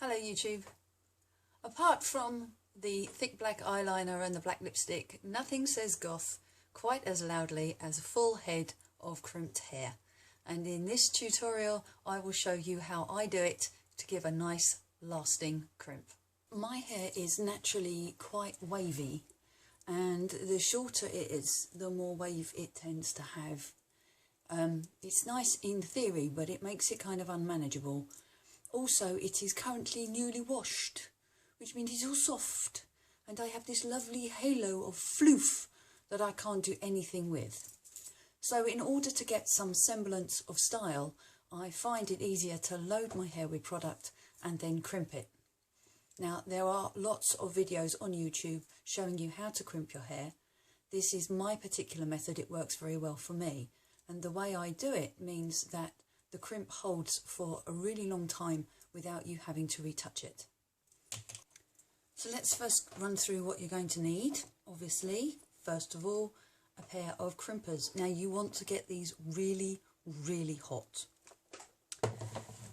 Hello YouTube. Apart from the thick black eyeliner and the black lipstick, nothing says goth quite as loudly as a full head of crimped hair. And in this tutorial I will show you how I do it to give a nice lasting crimp. My hair is naturally quite wavy, and the shorter it is, the more wave it tends to have. It's nice in theory, but it makes it kind of unmanageable. Also, it is currently newly washed, which means it's all soft, and I have this lovely halo of floof that I can't do anything with. So in order to get some semblance of style, I find it easier to load my hair with product and then crimp it. Now, there are lots of videos on YouTube showing you how to crimp your hair. This is my particular method. It works very well for me, and the way I do it means that the crimp holds for a really long time without you having to retouch it. So let's first run through what you're going to need. Obviously, first of all, a pair of crimpers. Now you want to get these really, really hot.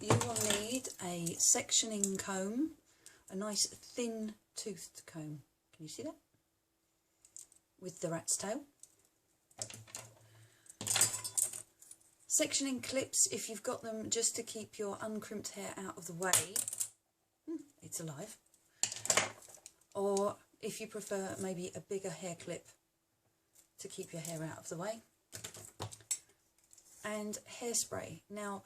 You will need a sectioning comb, a nice thin toothed comb. Can you see that? With the rat's tail. Sectioning clips, if you've got them, just to keep your uncrimped hair out of the way. It's alive. Or if you prefer, maybe a bigger hair clip to keep your hair out of the way. And hairspray. Now,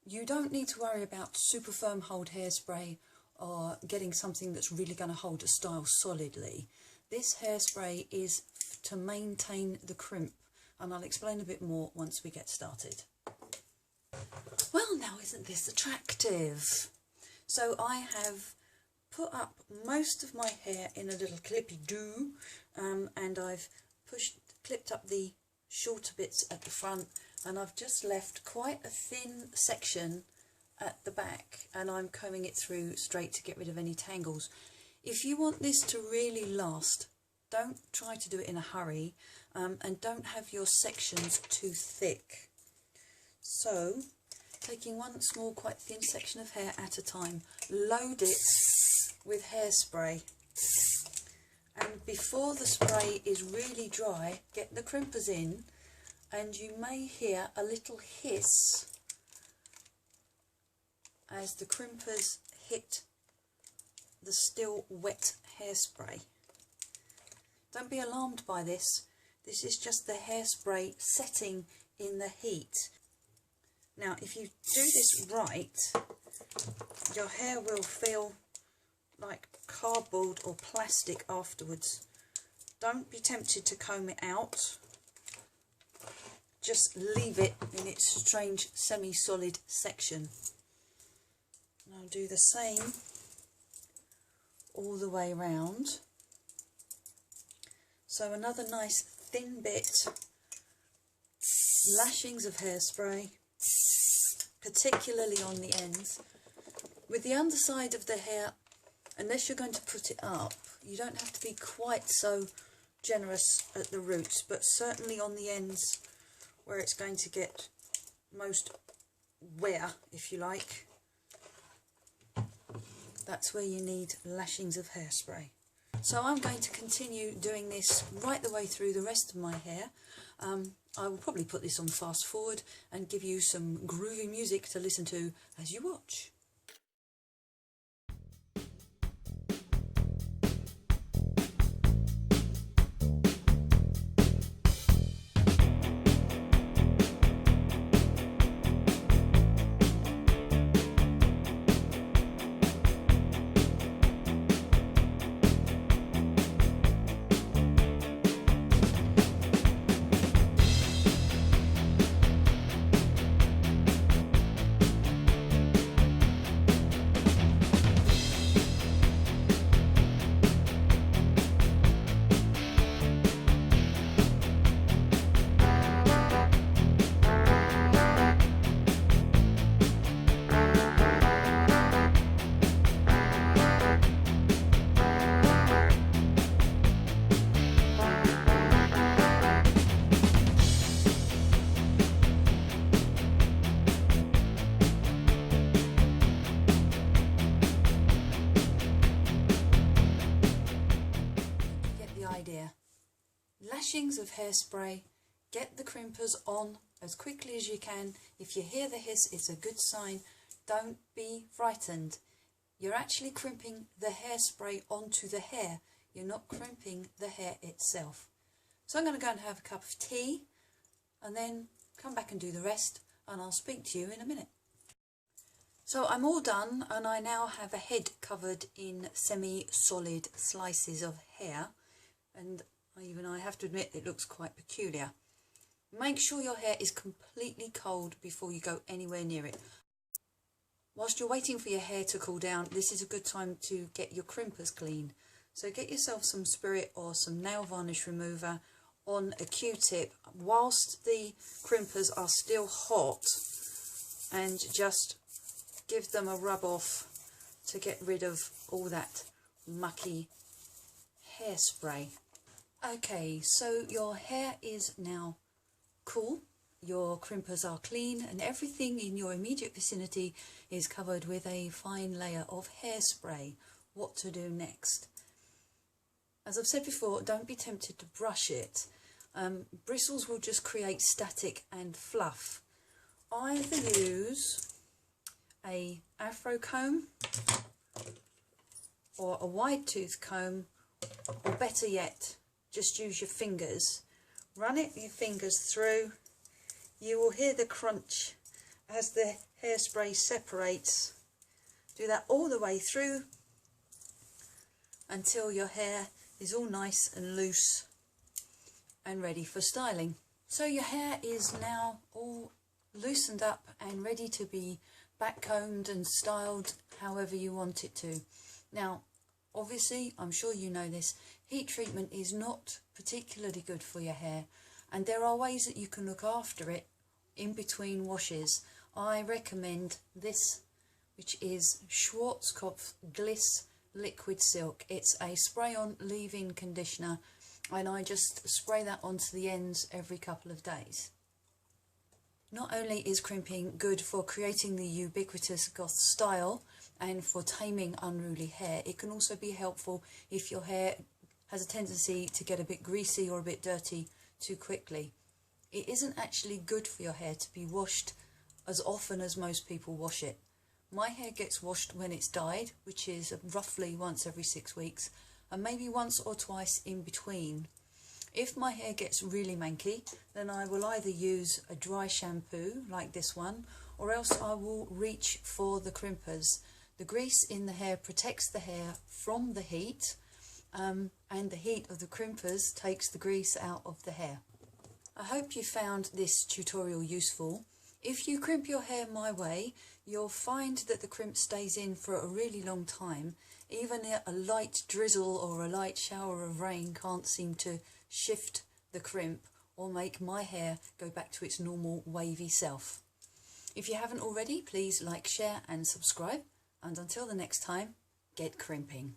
you don't need to worry about super firm hold hairspray or getting something that's really going to hold a style solidly. This hairspray is to maintain the crimp, and I'll explain a bit more once we get started. Well, now isn't this attractive? So I have put up most of my hair in a little clippy-doo, and I've clipped up the shorter bits at the front, and I've just left quite a thin section at the back, and I'm combing it through straight to get rid of any tangles. If you want this to really last, don't try to do it in a hurry, and don't have your sections too thick. So, taking one small, quite thin section of hair at a time, load it with hairspray. And before the spray is really dry, get the crimpers in, and you may hear a little hiss as the crimpers hit the still wet hairspray. Don't be alarmed by this. This is just the hairspray setting in the heat. Now, if you do this right, your hair will feel like cardboard or plastic afterwards. Don't be tempted to comb it out. Just leave it in its strange semi-solid section. And I'll do the same all the way around. So another nice thin bit, lashings of hairspray, particularly on the ends. With the underside of the hair, unless you're going to put it up, you don't have to be quite so generous at the roots, but certainly on the ends where it's going to get most wear, if you like, that's where you need lashings of hairspray. So I'm going to continue doing this right the way through the rest of my hair. I will probably put this on fast forward and give you some groovy music to listen to as you watch. splashings of hairspray. Get the crimpers on as quickly as you can. If you hear the hiss, it's a good sign. Don't be frightened. You're actually crimping the hairspray onto the hair. You're not crimping the hair itself. So I'm going to go and have a cup of tea and then come back and do the rest, and I'll speak to you in a minute. So I'm all done, and I now have a head covered in semi-solid slices of hair, and even I have to admit it looks quite peculiar. Make sure your hair is completely cold before you go anywhere near it. Whilst you're waiting for your hair to cool down, this is a good time to get your crimpers clean. So get yourself some spirit or some nail varnish remover on a Q-tip whilst the crimpers are still hot, and just give them a rub off to get rid of all that mucky hairspray. Okay, so your hair is now cool, your crimpers are clean, and everything in your immediate vicinity is covered with a fine layer of hairspray. What to do next? As I've said before, don't be tempted to brush it. Bristles will just create static and fluff. Either use a afro comb or a wide tooth comb, or better yet, just use your fingers. Run your fingers through. You will hear the crunch as the hairspray separates. Do that all the way through until your hair is all nice and loose and ready for styling. So your hair is now all loosened up and ready to be back combed and styled however you want it to. Now obviously, I'm sure you know this, heat treatment is not particularly good for your hair, and there are ways that you can look after it in between washes. I recommend this, which is Schwarzkopf Gliss Liquid Silk. It's a spray-on leave-in conditioner, and I just spray that onto the ends every couple of days. Not only is crimping good for creating the ubiquitous goth style and for taming unruly hair, it can also be helpful if your hair has a tendency to get a bit greasy or a bit dirty too quickly. It isn't actually good for your hair to be washed as often as most people wash it. My hair gets washed when it's dyed, which is roughly once every 6 weeks, and maybe once or twice in between. If my hair gets really manky, then I will either use a dry shampoo like this one, or else I will reach for the crimpers. The grease in the hair protects the hair from the heat, and the heat of the crimpers takes the grease out of the hair. I hope you found this tutorial useful. If you crimp your hair my way, you'll find that the crimp stays in for a really long time. Even a light drizzle or a light shower of rain can't seem to shift the crimp or make my hair go back to its normal wavy self. If you haven't already, please like, share and subscribe, and until the next time, get crimping.